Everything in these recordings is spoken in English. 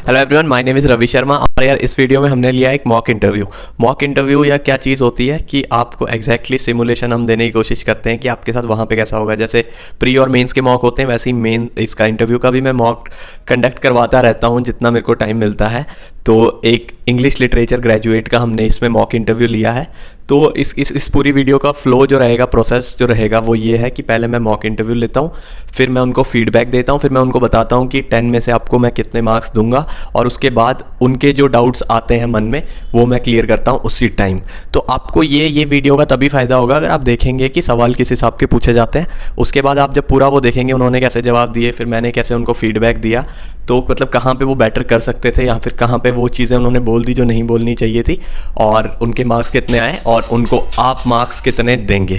Hello everyone, my name is Ravi Sharma. और यार इस वीडियो में हमने लिया एक मॉक इंटरव्यू या क्या चीज़ होती है कि आपको एग्जैक्टली सिमुलेशन हम देने की कोशिश करते हैं कि आपके साथ वहाँ पे कैसा होगा। जैसे प्री और मेंस के मॉक होते हैं, वैसे ही मेन इसका इंटरव्यू का भी मैं मॉक कंडक्ट करवाता रहता हूँ जितना मेरे को टाइम मिलता है। तो एक इंग्लिश लिटरेचर ग्रेजुएट का हमने इसमें मॉक इंटरव्यू लिया है। तो इस पूरी वीडियो का फ्लो जो रहेगा, प्रोसेस जो रहेगा वो ये है कि पहले मैं मॉक इंटरव्यू लेता हूँ, फिर मैं उनको फीडबैक देता हूँ, फिर मैं उनको बताता हूँ कि 10 में से आपको मैं कितने मार्क्स दूंगा, और उसके बाद उनके जो डाउट्स आते हैं मन में वो मैं क्लियर करता हूँ उसी टाइम। तो आपको ये वीडियो का तभी फ़ायदा होगा अगर आप देखेंगे कि सवाल किस हिसाब के पूछे जाते हैं। उसके बाद आप जब पूरा वो देखेंगे उन्होंने कैसे जवाब दिए, फिर मैंने कैसे उनको फीडबैक दिया, तो मतलब कहाँ पे वो बेटर कर सकते थे या फिर कहाँ पे वो चीज़ें उन्होंने बोल दी जो नहीं बोलनी चाहिए थी, और उनके मार्क्स कितने आए और उनको आप मार्क्स कितने देंगे।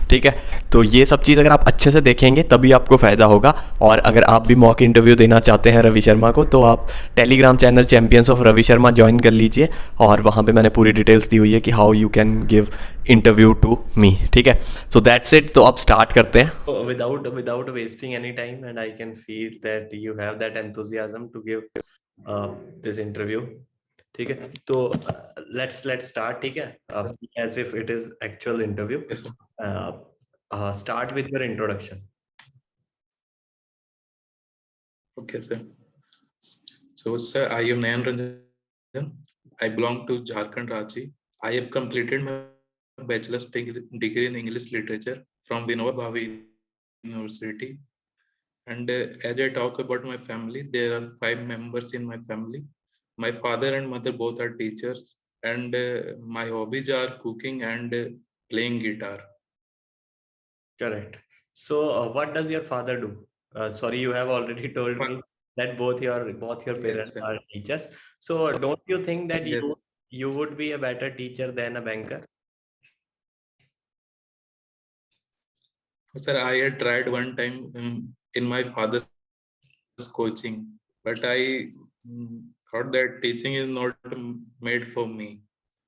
ठीक है, तो ये सब चीज़ अगर आप अच्छे से देखेंगे तभी आपको फ़ायदा होगा। और अगर आप भी मॉक इंटरव्यू देना चाहते हैं रवि शर्मा को, तो आप Telegram channel champions of Ravi Sharma join कर लीजिए, और वहाँ पे मैंने पूरी डिटेल्स दी हुई है कि how you can give interview to me. ठीक है, सो दैट्स इट। तो अब स्टार्ट करते हैं without without wasting any time, and I can feel that you have that enthusiasm to give this interview. ठीक है, तो लेट्स स्टार्ट। ठीक है, as if it is actual interview. Yes, sir. Start with your introduction. Okay, sir. So, sir, I am Nayan Ranjan. I belong to Jharkhand Ranchi. I have completed my bachelor's degree in English literature from Vinoba Bhave University. And as I talk about my family, there are 5 members in my family. My father and mother both are teachers, and my hobbies are cooking and playing guitar. Correct. So, what does your father do? Sorry, you have already told me that both your Yes, parents sir. are teachers. So, don't you think that Yes. you would be a better teacher than a banker? Sir, I had tried one time in my father's coaching, but I thought that teaching is not made for me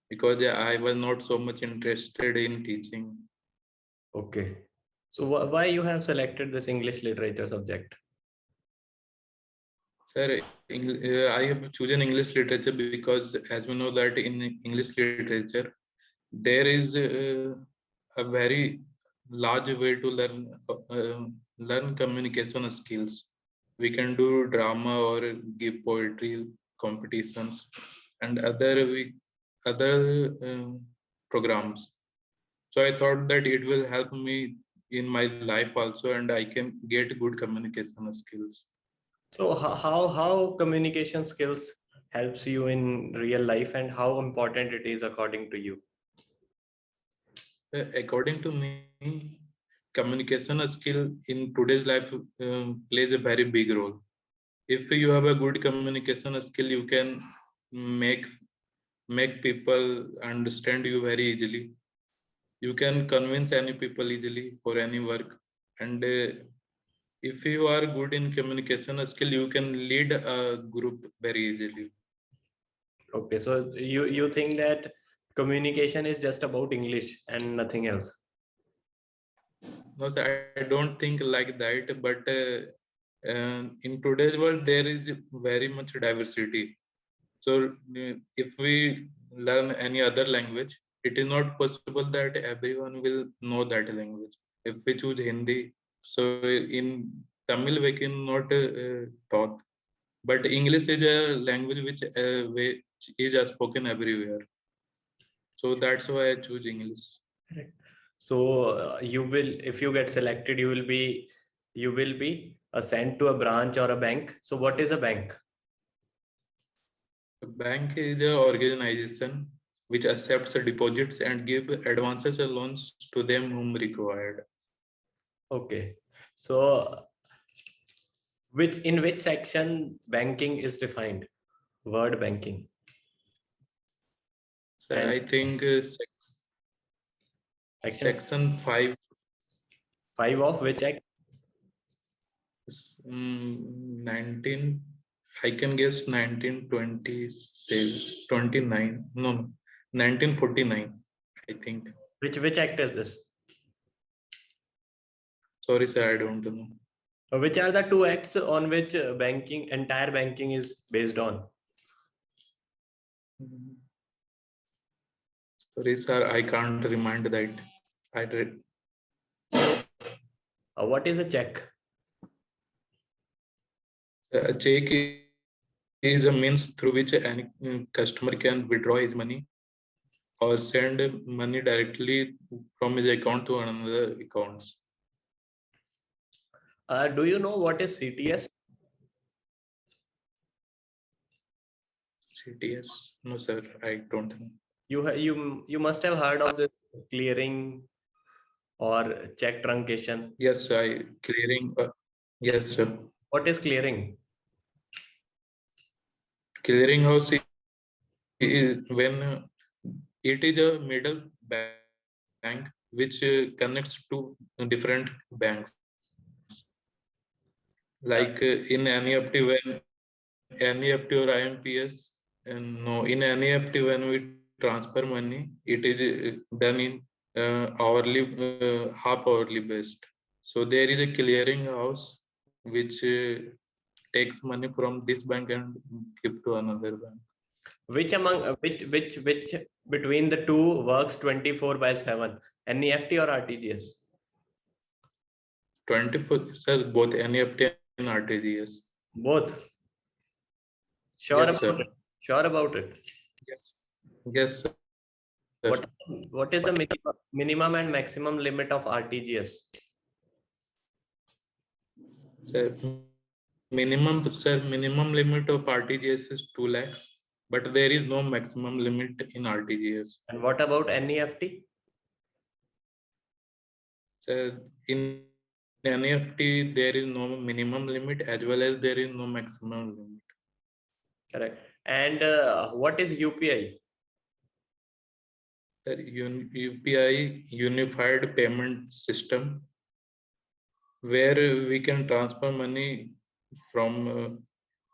because I was not so much interested in teaching. Okay. So, why you have selected this English literature subject? Sir, I have chosen English literature because, as we know, that in English literature there is a very large way to learn communication skills. We can do drama or give poetry competitions and other programs. So I thought that it will help me in my life also, and I can get good communication skills. So, how communication skills helps you in real life, and how important it is according to you? According to me, communication skill in today's life plays a very big role. If you have a good communication skill, you can make make people understand you very easily. You can convince any people easily for any work, and if you are good in communication skill, you can lead a group very easily. Okay, so you think that communication is just about English and nothing else? No, sir, I don't think like that, but in today's world there is very much diversity. So if we learn any other language, it is not possible that everyone will know that language. If we choose Hindi, so in Tamil we cannot talk, but English is a language which is spoken everywhere. So that's why I choose English. Correct. So you will, if you get selected, you will be sent to a branch or a bank. So what is a bank? A bank is an organization which accepts deposits and give advances or loans to them whom required. Okay. So in which section banking is defined? Word banking. So And I think section section 5 5 of which act? is 19, I can guess 1927, 29, no, 1949, I think. Which act is this? Sorry, sir, I don't know. Which are the two acts on which entire banking is based on? Sorry, sir, I can't remind that. I did. What is a check? A check is a means through which any customer can withdraw his money or send money directly from his account to another accounts. Do you know what is CTS? CTS? No, sir, I don't know. You must have heard of this clearing or check truncation. Yes, I clearing. Yes, sir. What is clearing? Clearing house is when it is a middle bank which connects to different banks. Like in NEFT, when NEFT or IMPS, and no, in NEFT when we transfer money, it is done in hourly, half hourly based. So there is a clearing house which takes money from this bank and give to another bank. Which which between the two works 24/7? NEFT or RTGS? 24, sir, both NEFT and RTGS. Both. Sure Yes, about sir. it. Sure about it. Yes. Yes, sir. What is the minimum and maximum limit of RTGS? Sir, minimum limit of RTGS is 2 lakhs, but there is no maximum limit in RTGS. And what about NEFT? So in NEFT, there is no minimum limit as well as there is no maximum limit. Correct. And what is UPI? Sir, UPI, Unified Payment System, where we can transfer money from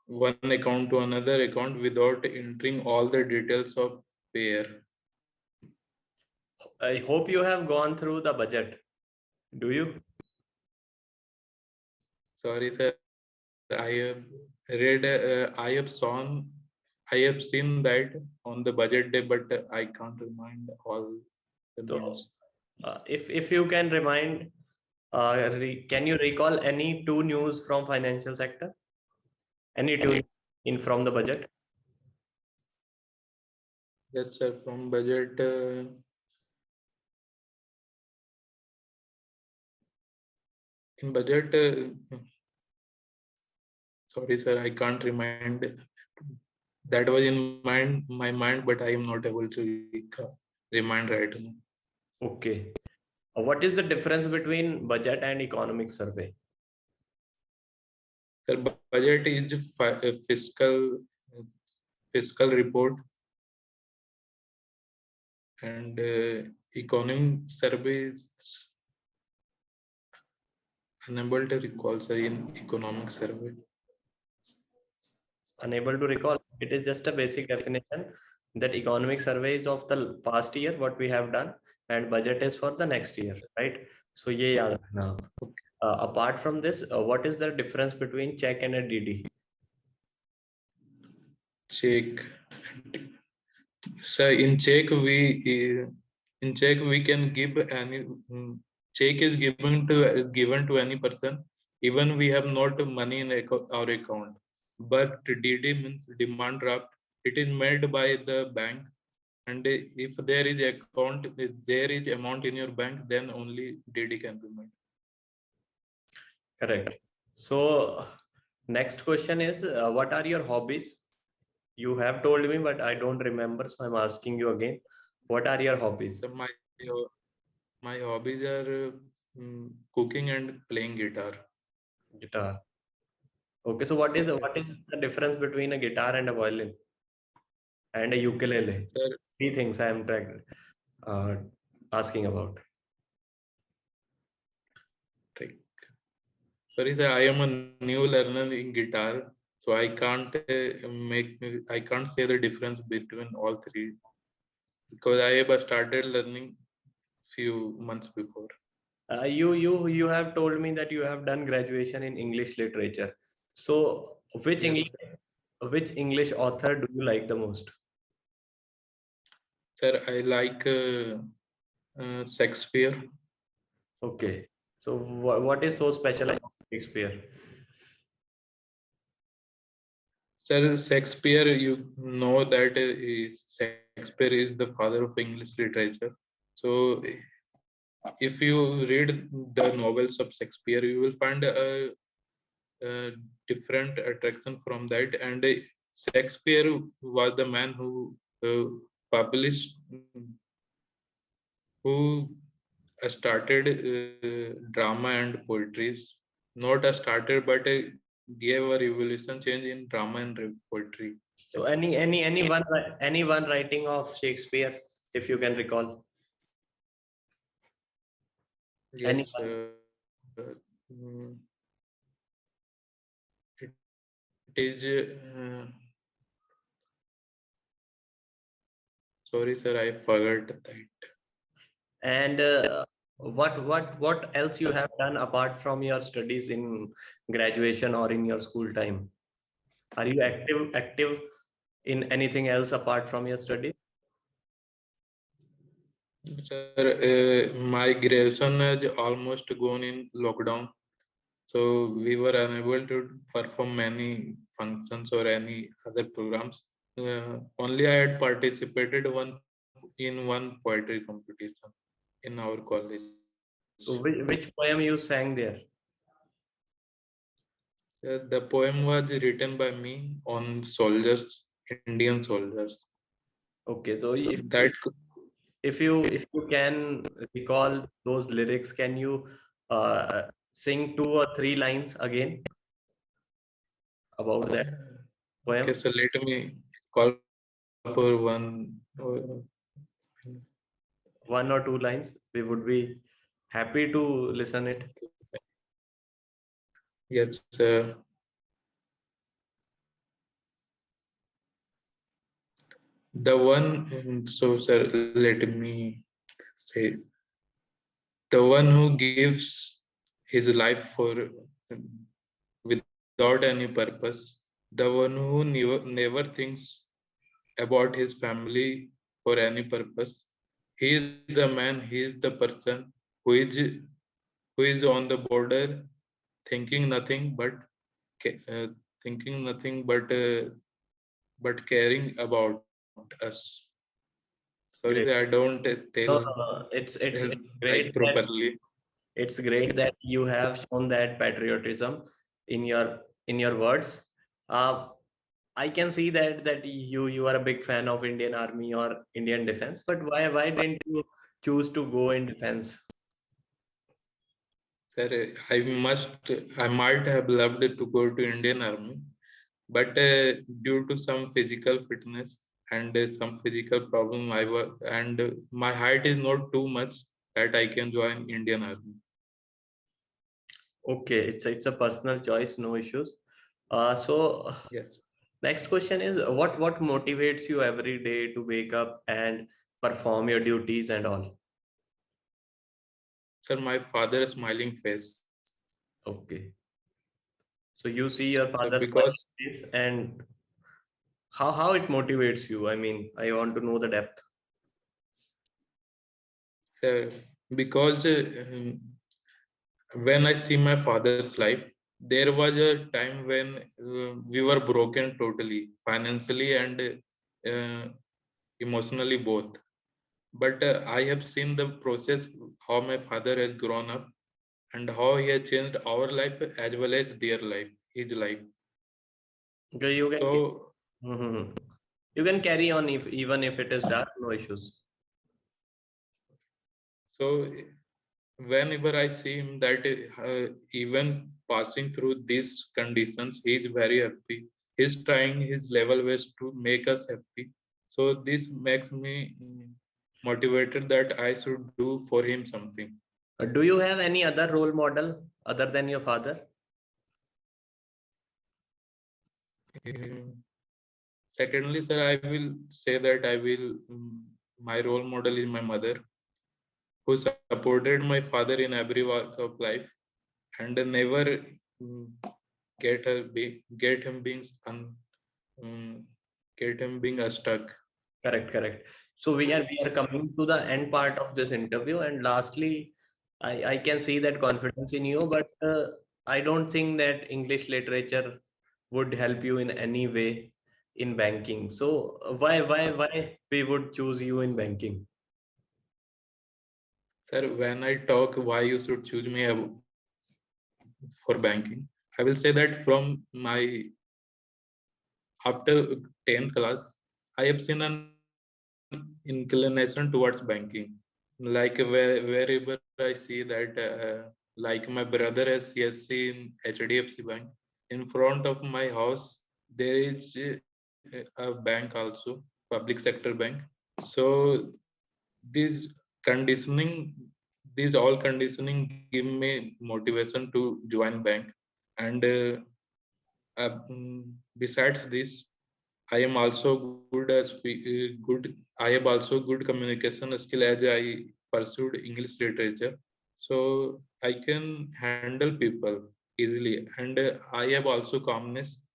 one account to another account without entering all the details of payer. I hope you have gone through the budget. Do you? Sorry, sir. I have read, I have seen that on the budget day, but I can't remind all the So, names. if you can remind, can you recall any two news from financial sector? Any two in from the budget? Yes, sir. From budget, in budget, sorry, sir, I can't remind. That was in my mind, but I am not able to remind right now. Okay. What is the difference between budget and economic survey? Sir, budget is a fiscal report, and economic survey is unable to recall, sir, in economic survey. Unable to recall. It is just a basic definition that economic survey is of the past year, what we have done, and budget is for the next year, right? So ye yaad rakhna aap. Apart from this, what is the difference between check and a DD? Check. So in check we can give any check is given to any person, even we have not money in our account. But DD means demand draft. It is made by the bank, and if there is amount in your bank, then only DD can be made. Correct. So next question is, what are your hobbies? You have told me, but I don't remember, so I'm asking you again. What are your hobbies? So my hobbies are cooking and playing guitar. Guitar. Okay, so what is the difference between a guitar and a violin and a ukulele? Sir, Three things I am asking about. sorry, sir, I am a new learner in guitar, so I can't say the difference between all three because I have started learning few months before. You have told me that you have done graduation in English literature. So Yes, which English author do you like the most? sir. I like Shakespeare. Okay. So what is so special about Shakespeare? Sir, Shakespeare, you know that Shakespeare is the father of English literature. So, if you read the novels of Shakespeare, you will find a different attraction from that. And Shakespeare was the man who published, who started drama and poetry. Not a starter, but gave a revolution change in drama and poetry. So any one writing of Shakespeare, if you can recall, Yes, anyone. it is. Sorry, sir, I forgot that. And what else you have done apart from your studies in graduation or in your school time? Are you active in anything else apart from your studies? Sir, my graduation has almost gone in lockdown, so we were unable to perform many functions or any other programs. Only I had participated one poetry competition in our college. So which poem you sang there? The poem was written by me on soldiers, Indian soldiers. Okay, so So that if you can recall those lyrics, can you sing 2 or 3 lines again about that okay, poem? so let me call for one. 1 or 2 lines. We would be happy to listen it. Yes, the one. So, sir, let me say the one who gives his life for without any purpose, the one who never thinks about his family for any purpose. He is the man. He is the person who is on the border, thinking nothing but ca- uh, thinking nothing but caring about us. Sorry, Great. I don't tell No, no, no. It's like great that properly. you have shown that patriotism in your words. Uh, I can see that you are a big fan of Indian Army or Indian Defense, but why didn't you choose to go in defense? Sir, I might have loved to go to Indian Army, but due to some physical fitness and some physical problem, my height is not too much that I can join Indian Army. Okay, it's a personal choice, no issues. So Yes, next question is what motivates you every day to wake up and perform your duties and all? sir, my father's smiling face. Okay. So you see your So father's smiling because face and how it motivates you? I mean, I want to know the depth. sir, because when I see my father's life, there was a time when we were broken totally, financially and emotionally both. But I have seen the process how my father has grown up and how he has changed our life as well as their life, his life. Okay, you can So, Mhm. You can carry on if even if it is dark, no issues. so whenever I see him that even passing through these conditions, he is very happy. He's trying his level best to make us happy. So this makes me motivated that I should do for him something. Do you have any other role model other than your father? Um, Secondly, sir, I will say that my role model is my mother. who supported my father in every walk of life and never mm, get him being mm, get him being stuck. Correct, correct. So we are coming to the end part of this interview, and lastly, I can see that confidence in you, but I don't think that English literature would help you in any way in banking. So why we would choose you in banking? Sir, when I talk why you should choose me for banking, I will say that from my after 10th class, I have seen an inclination towards banking. Like wherever I see that, like my brother has CSC in HDFC Bank, in front of my house there is a bank also, public sector bank. So these conditioning, these all conditioning give me motivation to join bank. And besides this, I am also good as good. I have also good communication skill as I pursued English literature, so I can handle people easily, and I have also calmness.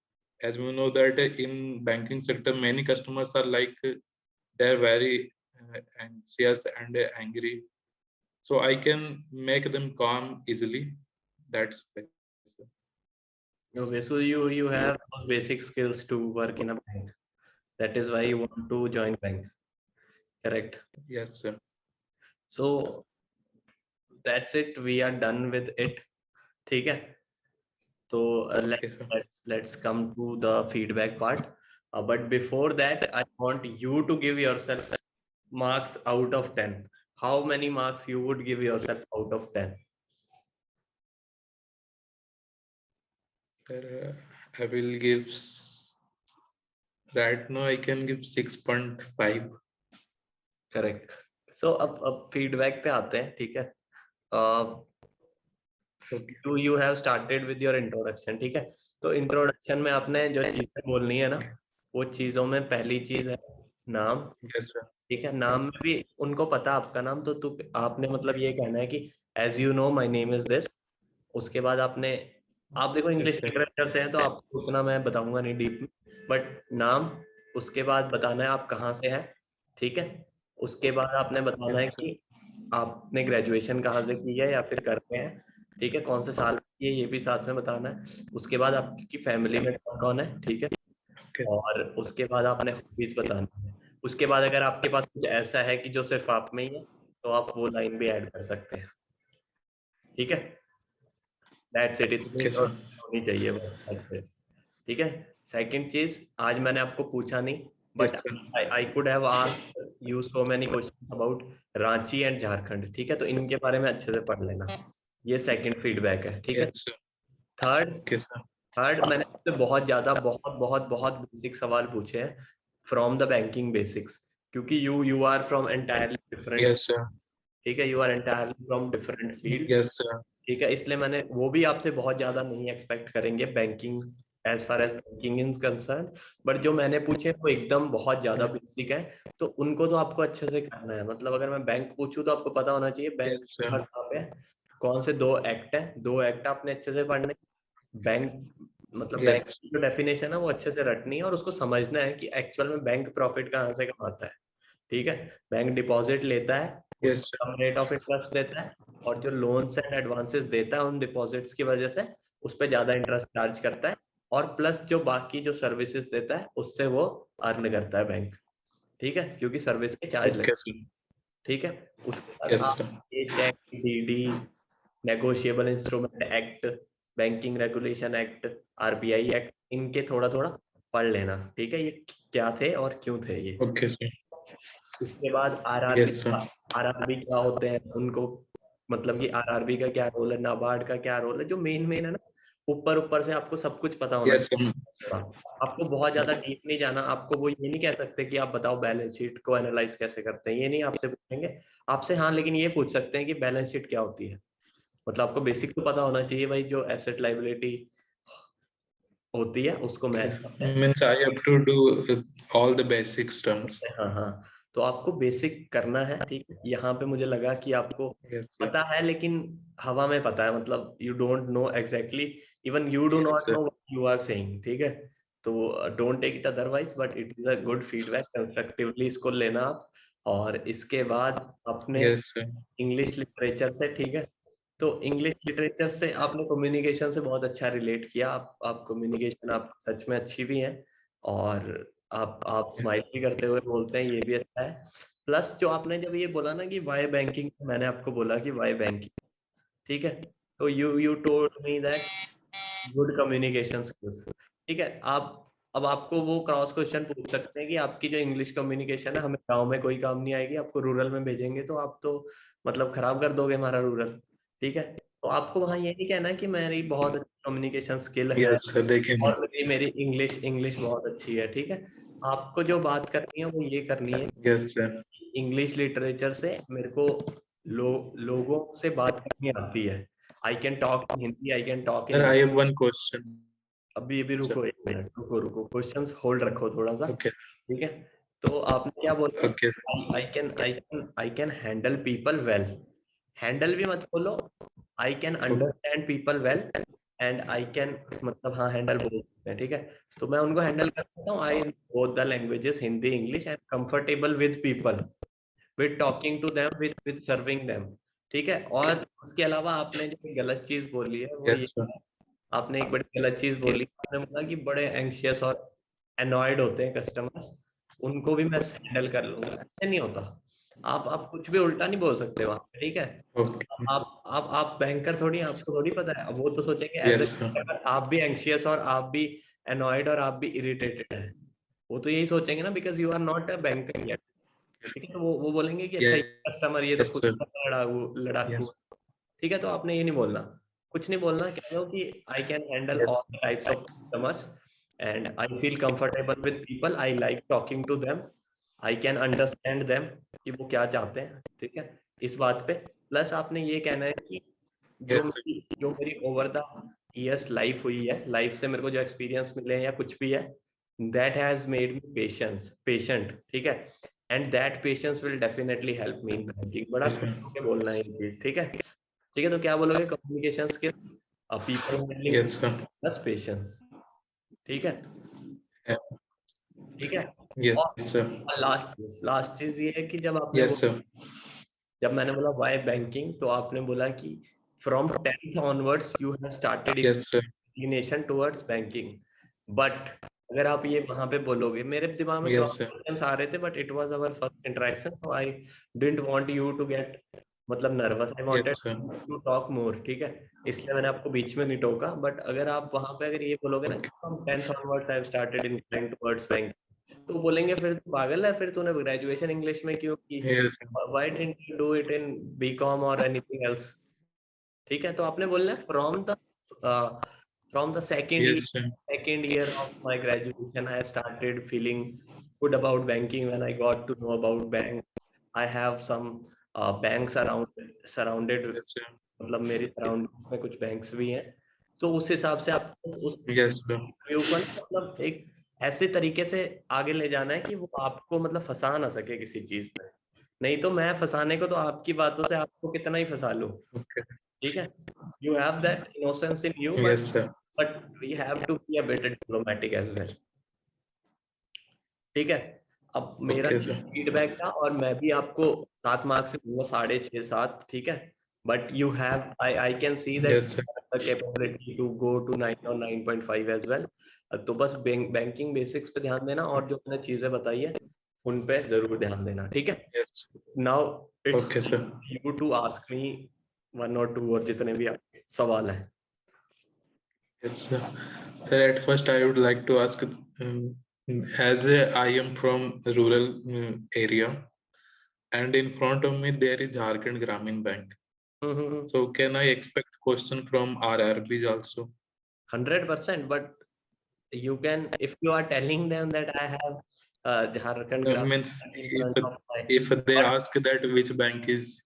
As we know that in banking sector, many customers are like they're very anxious and angry, so I can make them calm easily. That's why. Okay, so you have those basic skills to work in a bank. That is why you want to join bank. Correct. Yes, sir. So that's it. We are done with it. ठीक है. So Okay, sir. let's come to the feedback part. But before that, I want you to give yourself marks out of 10. How many marks you would give yourself out of 10? Sir, I will give. Right now, I can give 6.5. Correct. सो अब feedback पे आते हैं. ठीक है. You have started with your introduction. ठीक है. तो introduction में आपने जो चीजें बोलनी है ना, वो चीजों में पहली चीज है नाम. Yes, sir. ठीक है. नाम में भी उनको पता आपका नाम, तो तू आपने मतलब ये कहना है कि as you know my name is this. उसके बाद आपने, आप देखो इंग्लिश Yes, sir. लिटरेचर से है तो आपको उतना मैं बताऊंगा नहीं डीप में, बट नाम, उसके बाद बताना है आप कहाँ से हैं. ठीक है. उसके बाद आपने बताना है Yes, sir. कि आपने ग्रेजुएशन कहाँ से की है या फिर कर रहे हैं. ठीक है. कौन से साल की है ये भी साथ में बताना है. उसके बाद आपकी फैमिली में कौन कौन है. ठीक है. Okay. और उसके बाद आपने हॉबीज बताना है. उसके बाद अगर आपके पास कुछ ऐसा है कि जो सिर्फ आप में ही है, तो आप वो लाइन भी ऐड कर सकते हैं. ठीक है. That's it. इतनी Okay, sir. होनी चाहिए बस. That's it. ठीक है. सेकंड चीज, आज मैंने आपको पूछा नहीं, but Yes, sir. I could have asked you so many questions about Ranchi and Jharkhand. ठीक है. तो इनके बारे में अच्छे से पढ़ लेना. ये सेकंड फीडबैक है. ठीक है. Yes, sir. Third, Okay, sir. मैंने आपसे बहुत ज्यादा बहुत बहुत बहुत बेसिक सवाल पूछे हैं फ्रॉम द बैंकिंग बेसिक्स, क्योंकि you are from entirely different. Yes, sir. ठीक है. You are entirely from different field. Yes, sir. ठीक है. इसलिए मैंने वो भी आपसे बहुत ज्यादा नहीं एक्सपेक्ट करेंगे banking, as far as banking is concern. But जो मैंने पूछे वो एकदम बहुत ज्यादा बेसिक है, तो उनको तो आपको अच्छे से करना है. मतलब अगर मैं बैंक पूछूं तो आपको पता होना चाहिए बैंक Yes, sir. कहाँ पे है, कौन से 2 एक्ट है. 2 एक्ट आपने अच्छे से पढ़ने. बैंक मतलब बैंक Yes. की जो डेफिनेशन है वो अच्छे से रटनी है, और उसको समझना है कि एक्चुअल में बैंक प्रॉफिट कहाँ से कमाता है. ठीक है. बैंक डिपॉजिट लेता है, Yes, उसको कम रेट ऑफ इंटरेस्ट देता है, और जो लोन्स एंड एडवांसेस देता है उन डिपॉजिट्स की वजह से उस पर ज्यादा इंटरेस्ट चार्ज करता है, और प्लस जो बाकी जो सर्विसेज देता है उससे वो अर्न करता है बैंक. ठीक है. क्योंकि सर्विस के चार्ज Okay, लगते sir. हैं. ठीक है. उसके बाद Yes, आप sir. ये cheque, DD, negotiable instrument act, banking regulation act, RBI act, इनके थोड़ा थोड़ा पढ़ लेना. ठीक है. ये क्या थे और क्यों थे ये. Okay, sir. उसके बाद Yes, sir. आरआरबी क्या होते हैं उनको, मतलब कि आरआरबी का क्या रोल है, नाबार्ड का क्या रोल है, जो मेन है ना, ऊपर ऊपर से आपको सब कुछ पता होना Yes, sir. चाहिए. आपको बहुत ज्यादा डीप नहीं जाना. आपको वो ये नहीं कह सकते कि आप बताओ बैलेंस शीट को एनालाइज कैसे करते हैं, ये नहीं आपसे पूछेंगे. आपसे हाँ लेकिन ये पूछ सकते हैं कि बैलेंस शीट क्या होती है. मतलब आपको बेसिक तो पता होना चाहिए भाई, जो एसेट लायबिलिटी होती है उसको मैच Yes. करते हैं. Means I have to do with all the basic terms. हाँ हाँ. तो आपको बेसिक करना है, ठीक है। यहाँ पे मुझे लगा कि आपको Yes, sir. पता है, लेकिन हवा में पता है, मतलब you don't know exactly, even you do Yes, not sir. Know what you are saying, ठीक है। तो don't take it otherwise, but it is a good feedback, constructively इसको लेना आप। और इसके बाद अपने Yes, sir. इंग्लिश लिटरेचर से, ठीक है। तो इंग्लिश लिटरेचर से आपने कम्युनिकेशन से बहुत अच्छा रिलेट किया, आप कम्युनिकेशन आप सच में अच्छी भी हैं, और आप स्माइल भी करते हुए बोलते हैं, ये भी अच्छा है। प्लस जो आपने जब ये बोला ना कि वाई बैंकिंग, मैंने आपको बोला कि वाई बैंकिंग, ठीक है। तो you told me that good communication skills, ठीक है। आप अब आपको वो क्रॉस क्वेश्चन पूछ सकते हैं कि आपकी जो इंग्लिश कम्युनिकेशन है हमें गांव में कोई काम नहीं आएगी, आपको रूरल में भेजेंगे तो आप तो मतलब खराब कर दोगे हमारा रूरल, ठीक है। तो आपको वहाँ ये नहीं कहना है कि मेरी बहुत अच्छी कम्युनिकेशन स्किल है Yes, sir. देखेंगे. और मेरी मेरी इंग्लिश इंग्लिश बहुत अच्छी है, ठीक है। आपको जो बात करनी है वो ये करनी है, Yes, sir. इंग्लिश लिटरेचर से मेरे को लोगों से बात करनी आती है। I can talk in Hindi, I can talk Sir, in, I have one question. अभी Sir. रुको, एक मिनट, रुको क्वेश्चंस होल्ड रखो थोड़ा सा, Okay. ठीक है। तो आपने क्या बोला, Okay. I can handle people well, handle भी मत बोलो, I can Okay. Understand people well, and I can, मतलब हाँ हैंडल बोल सकते हैं, ठीक है। तो मैं उनको हैंडल कर सकता हूँ, I both the languages Hindi English, and comfortable with people, with talking to them, with serving them, ठीक है। और उसके अलावा आपने जो गलत चीज बोली है वो ये, Yes, sir. आपने एक बड़ी गलत चीज बोली, आपने बोला कि बड़े एंग्शियस और एनॉयड होते हैं कस्टमर्स, उनको भी मैं हैंडल कर लूंगा, ऐसे नहीं होता। आप कुछ भी उल्टा नहीं बोल सकते वहां पे, ठीक है। Okay. आप बैंकर थोड़ी हैं, आपको थोड़ी पता है, अब वो तो सोचेंगे as a Yes, sir. Customer आप भी एंग्शियस और आप भी एनॉयड और आप भी इरिटेटेड है, वो तो यही सोचेंगे ना, because you are not a banker yet, ठीक है। तो वो बोलेंगे कि अच्छा ये कस्टमर, ये तो Yes, खुद sir. का लड़ाकू लड़ाकू, Yes. ठीक है। तो आपने ये नहीं बोलना, कुछ नहीं बोलना, कह दो कि I can handle all Yes. Types of customers, and I feel comfortable with people, I like talking to them, I can understand them, कि वो क्या चाहते हैं, ठीक है, इस बात पे। प्लस आपने ये कहना है कि Yes, sir. जो मेरी ओवर द ईयर्स लाइफ हुई है, लाइफ से मेरे को जो एक्सपीरियंस मिले हैं या कुछ भी है, that has made me patient, ठीक है, and that patience will definitely help me in banking. बड़ा Yes, खुश sir. होकर बोलना है ये चीज, ठीक है। ठीक है, तो क्या बोलोगे, communication skills, people handling Yes, sir. Plus patience, ठीक है, Yeah. ठीक है। Yes, और sir. लास्ट चीज ये है कि Yes, sir. जब मैंने बोला वाई बैंकिंग, तो आपने बोला कि from 10th onwards you have started Yes, sir. Inclination towards banking, but अगर आप ये वहां पे बोलोगे, मेरे दिमाग में Yes, जॉब sir. क्वेश्चंस आ रहे थे, but it was our first interaction, so I didn't want you to get मतलब nervous, I wanted Yes, sir. To talk more, ठीक है। इसलिए मैंने आपको बीच में नहीं टोका, बट अगर आप वहां पे अगर ये बोलोगे ना, Okay. From 10th onwards I have started incline towards bank, तो बोलेंगे फिर तू पागल है, फिर तूने ग्रेजुएशन इंग्लिश में क्यों की, Yes, sir. Why didn't you do it in BCom और एनीथिंग एल्स, ठीक है। तो आपने बोलना है from the Yes, sir. second year of my graduation I have started feeling good about banking when I got to know about bank. I have some banks surrounded, Yes, sir. मतलब मेरी surrounding में कुछ banks भी हैं, तो उस हिसाब से आप उस Yes, sir. व्यू को ना मतलब एक ऐसे तरीके से आगे ले जाना है कि वो आपको मतलब फंसा ना सके किसी चीज में, नहीं तो मैं फंसाने को तो आपकी बातों से आपको कितना ही फंसा लूं, Okay. ठीक है। You have that innocence in you, Yes, sir. But we have to be a better diplomatic as well, ठीक है। अब मेरा Okay, sir. फीडबैक था और मैं भी आपको 7 मार्क्स से दूंगा, 6.5 7, ठीक है। But you have I can see that Yes, sir. Capability to go to 9 और 9.5 एज वेल। तो बस बैंकिंग बेसिक्स पे ध्यान देना, और जो मैंने चीजें बताई है उन पे जरूर ध्यान देना, ठीक है। Yes. Now it's Okay, sir. You to ask me 1 और 2 और जितने भी आपके सवाल हैं। Yes, sir. Sir, at first I would like to ask, as I am from rural area, and in front of me there is Jharkhand Gramin Bank. So can I expect question from RRBs also? 100%, but you can, if you are telling them that I have Jharkhand Means Gramin in front of my, if they but ask that which bank is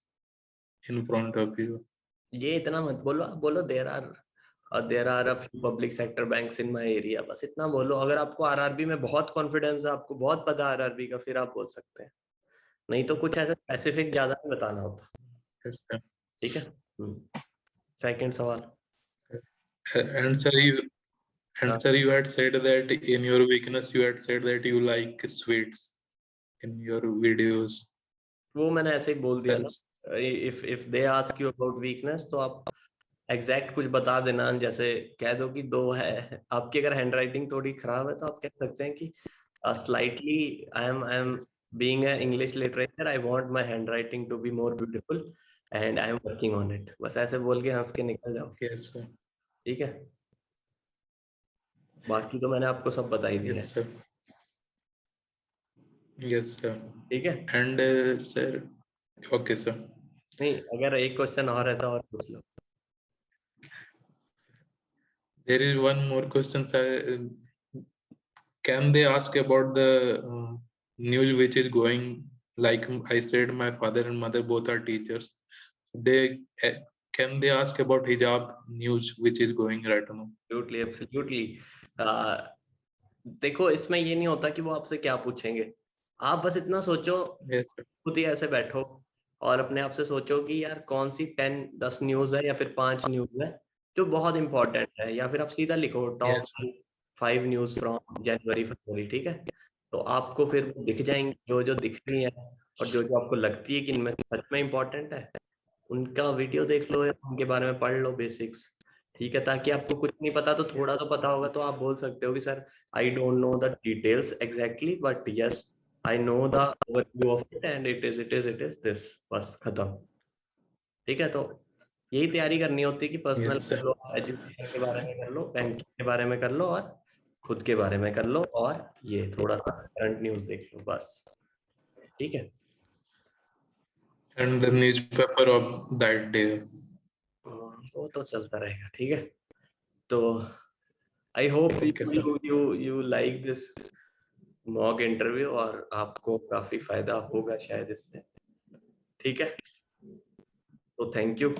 in front of you. ये इतना मत बोलो, आप बोलो there are a few public sector banks in my area, बस इतना बोलो। अगर आपको आरआरबी में बहुत कॉन्फिडेंस है, आपको बहुत पता है आरआरबी का, फिर आप बोल सकते हैं। नहीं तो कुछ ऐसा स्पेसिफिक ज्यादा नहीं बताना होता। Yes, sir. ठीक है। सेकंड सवाल। And sir, you हाँ, and sir, you had said that in your weakness, you had said that you like sweets in your videos. वो मैंने ऐसे ही बोल दिया Sir, ना। If they ask you about weakness तो आप एग्जैक्ट कुछ बता देना, जैसे कह दो कि दो है। आपकी अगर हैंड राइटिंग थोड़ी खराब है तो आप कह सकते हैं कि slightly I am yes, being an English literature, I want my handwriting to be more beautiful and I am working on it। बस ऐसे बोल के हंस के निकल जाओ। yes, sir. ठीक है, बाकी तो मैंने आपको सब बता ही दिया Yes, है। sir. Yes, sir. ठीक है, And sir, okay, sir. नहीं अगर एक क्वेश्चन और है तो और पूछ लो। There is one more question, sir. Can they ask about the news which is going? Like I said, my father and mother both are teachers. They can they ask about hijab news which is going right now? Absolutely absolutely. देखो इसमें ये नहीं होता कि वो आपसे क्या पूछेंगे। आप बस इतना सोचो, Yes, sir. खुद ही ऐसे बैठो और अपने आप से सोचो कि यार कौन सी 10-10 न्यूज है या फिर 5 न्यूज है जो बहुत इंपॉर्टेंट है, या फिर आप सीधा लिखो top Yes, sir. 5 news from जनवरी फरवरी। ठीक है, तो आपको फिर वो दिख जाएंगे जो जो दिख रही है, और जो जो आपको लगती है कि इनमें सच में इंपॉर्टेंट है उनका वीडियो देख लो या उनके बारे में पढ़ लो बेसिक्स। ठीक है, ताकि आपको कुछ नहीं पता तो थोड़ा तो पता होगा, तो आप बोल सकते हो कि sir I don't know the details exactly but yes I know the overview of it and it is this. बस खत्म। ठीक है, तो यही तैयारी करनी होती है कि पर्सनल Yes, कर sir. लो, एजुकेशन के बारे में कर लो, बैंकिंग के बारे में कर लो और खुद के बारे में कर लो, और ये थोड़ा सा करंट न्यूज देख लो बस। ठीक है, And the newspaper of that day. वो तो चलता रहेगा। ठीक है, तो I hope Okay, sir. You like this mock interview और आपको काफी फायदा होगा शायद इससे। ठीक है, तो थैंक यू।